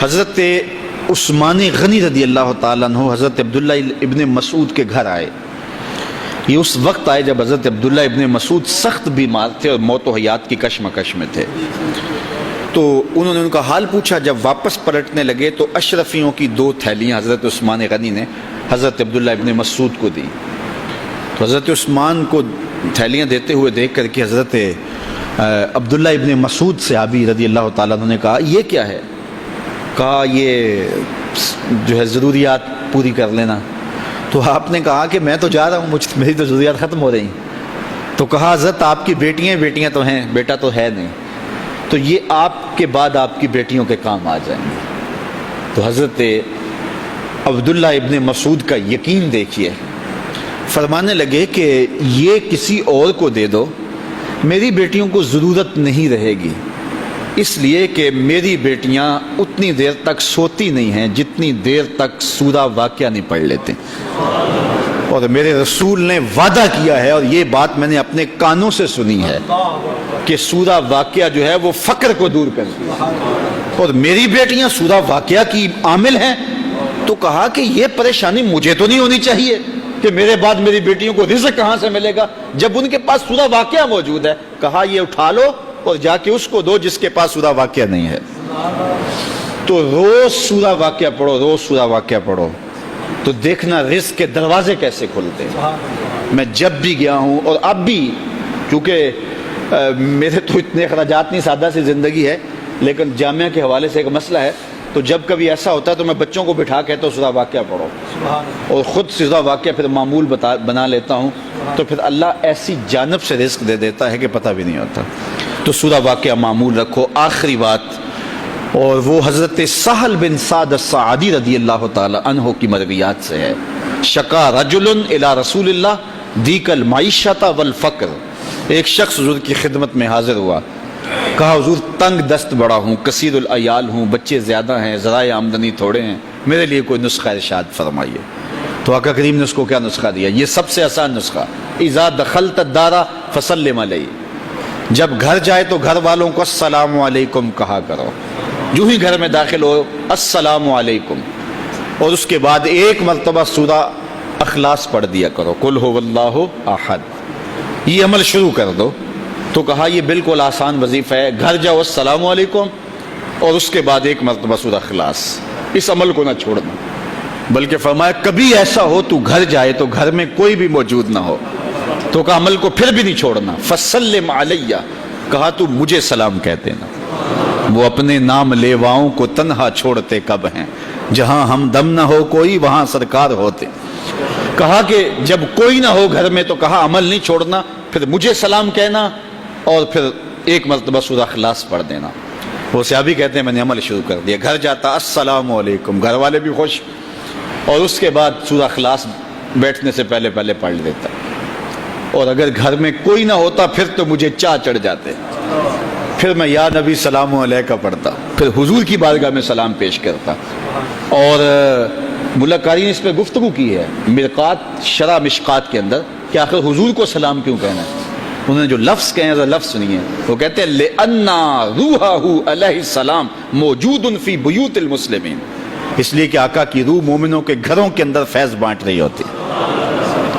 حضرت عثمان غنی رضی اللہ تعالیٰ عنہ حضرت عبداللہ ابن مسعود کے گھر آئے. یہ اس وقت آئے جب حضرت عبداللہ ابن مسعود سخت بیمار تھے اور موت و حیات کی کشمکش میں تھے. تو انہوں نے ان کا حال پوچھا. جب واپس پلٹنے لگے تو اشرفیوں کی 2 تھیلیاں حضرت عثمان غنی نے حضرت عبداللہ ابن مسعود کو دی. تو حضرت عثمان کو تھیلیاں دیتے ہوئے دیکھ کر کے حضرت عبداللہ ابن مسعود صحابی رضی اللہ تعالیٰ عنہ نے کہا یہ کیا ہے؟ کہا یہ جو ہے ضروریات پوری کر لینا. تو آپ نے کہا کہ میں تو جا رہا ہوں, میری تو ضروریات ختم ہو رہی. تو کہا حضرت آپ کی بیٹیاں تو ہیں, بیٹا تو ہے نہیں, تو یہ آپ کے بعد آپ کی بیٹیوں کے کام آ جائیں گے. تو حضرت عبداللہ ابن مسعود کا یقین دیکھیے, فرمانے لگے کہ یہ کسی اور کو دے دو, میری بیٹیوں کو ضرورت نہیں رہے گی, اس لیے کہ میری بیٹیاں اتنی دیر تک سوتی نہیں ہیں جتنی دیر تک سورہ واقعہ نہیں پڑھ لیتے. اور میرے رسول نے وعدہ کیا ہے, اور یہ بات میں نے اپنے کانوں سے سنی ہے, کہ سورہ واقعہ جو ہے وہ فقر کو دور کرتی ہے, اور میری بیٹیاں سورہ واقعہ کی عامل ہیں. تو کہا کہ یہ پریشانی مجھے تو نہیں ہونی چاہیے کہ میرے بعد میری بیٹیوں کو رزق کہاں سے ملے گا جب ان کے پاس سورہ واقعہ موجود ہے. کہا یہ اٹھا لو اور جا کے اس کو دو جس کے پاس سورہ واقعہ نہیں ہے. تو روز سورہ واقعہ پڑھو, روز سورہ واقعہ پڑھو, تو دیکھنا رزق کے دروازے کیسے کھلتے ہیں. میں جب بھی گیا ہوں, اور اب بھی, کیونکہ میرے تو اتنے اخراجات نہیں, سادہ سی زندگی ہے, لیکن جامعہ کے حوالے سے ایک مسئلہ ہے, تو جب کبھی ایسا ہوتا ہے تو میں بچوں کو بٹھا کہتا ہوں سورہ واقعہ پڑھو, اور خود سورہ واقعہ پھر معمول بنا لیتا ہوں. تو پھر اللہ ایسی جانب سے رزق دے دیتا ہے کہ پتہ بھی نہیں ہوتا. تو سورہ واقعہ معمول رکھو. آخری بات, اور وہ حضرت سہل بن سعد الساعدی رضی اللہ تعالی عنہ کی مرویات سے ہے. شکا رجل الی رسول اللہ دیک المعیشۃ والفقر. ایک شخص حضور کی خدمت میں حاضر ہوا, کہا حضور تنگ دست بڑا ہوں, کثیر العیال ہوں, بچے زیادہ ہیں, ذرائع آمدنی تھوڑے ہیں, میرے لیے کوئی نسخہ ارشاد فرمائیے. تو آقا کریم نے اس کو کیا نسخہ دیا؟ یہ سب سے آسان نسخہ, اذا دخلت الدار فسلم علیہ. جب گھر جائے تو گھر والوں کو السلام علیکم کہا کرو. جو ہی گھر میں داخل ہو السلام علیکم, اور اس کے بعد ایک مرتبہ سورہ اخلاص پڑھ دیا کرو, قل هو اللہ احد. یہ عمل شروع کر دو. تو کہا یہ بالکل آسان وظیفہ ہے, گھر جاؤ السلام علیکم, اور اس کے بعد ایک مرتبہ سورہ اخلاص. اس عمل کو نہ چھوڑنا, بلکہ فرمایا کبھی ایسا ہو تو گھر جائے تو گھر میں کوئی بھی موجود نہ ہو, تو کہا عمل کو پھر بھی نہیں چھوڑنا. فسلم علیہ, کہا تو مجھے سلام کہہ دینا. وہ اپنے نام لیواؤں کو تنہا چھوڑتے کب ہیں, جہاں ہم دم نہ ہو کوئی وہاں سرکار ہوتے. کہا کہ جب کوئی نہ ہو گھر میں تو کہا عمل نہیں چھوڑنا, پھر مجھے سلام کہنا, اور پھر ایک مرتبہ سورہ اخلاص پڑھ دینا. وہ صحابی کہتے ہیں میں نے عمل شروع کر دیا, گھر جاتا السلام علیکم, گھر والے بھی خوش, اور اس کے بعد سورہ اخلاص بیٹھنے سے پہلے پڑھ لیتا. اور اگر گھر میں کوئی نہ ہوتا پھر تو مجھے چاہ چڑھ جاتے, پھر میں یا نبی سلام علیکہ پڑھتا, پھر حضور کی بارگاہ میں سلام پیش کرتا. اور ملا قاری نے اس پہ گفتگو کی ہے مرقات شرح مشکات کے اندر, کہ آخر حضور کو سلام کیوں کہنا ہے. انہوں نے جو لفظ کہے ہیں لفظ سنیے. وہ کہتے ہیں لِأَنَّا رُوحَهُ علیہ السلام موجود فی بیوت المسلمین, اس لیے کہ آقا کی روح مومنوں کے گھروں کے اندر فیض بانٹ رہی ہوتی.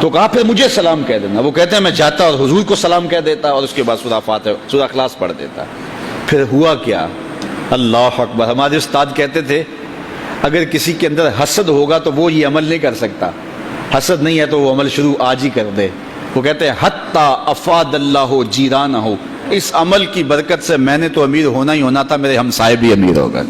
تو کہا پھر مجھے سلام کہہ دینا. وہ کہتے ہیں میں جاتا اور حضور کو سلام کہہ دیتا, اور اس کے بعد سورہ فاتحہ سورہ اخلاص پڑھ دیتا. پھر ہوا کیا, اللہ اکبر. ہمارے استاد کہتے تھے اگر کسی کے اندر حسد ہوگا تو وہ یہ عمل نہیں کر سکتا, حسد نہیں ہے تو وہ عمل شروع آج ہی کر دے. وہ کہتے ہیں حتی افاد اللہ جیرانہ, اس عمل کی برکت سے میں نے تو امیر ہونا ہی ہونا تھا, میرے ہمسائے بھی امیر ہو گئے.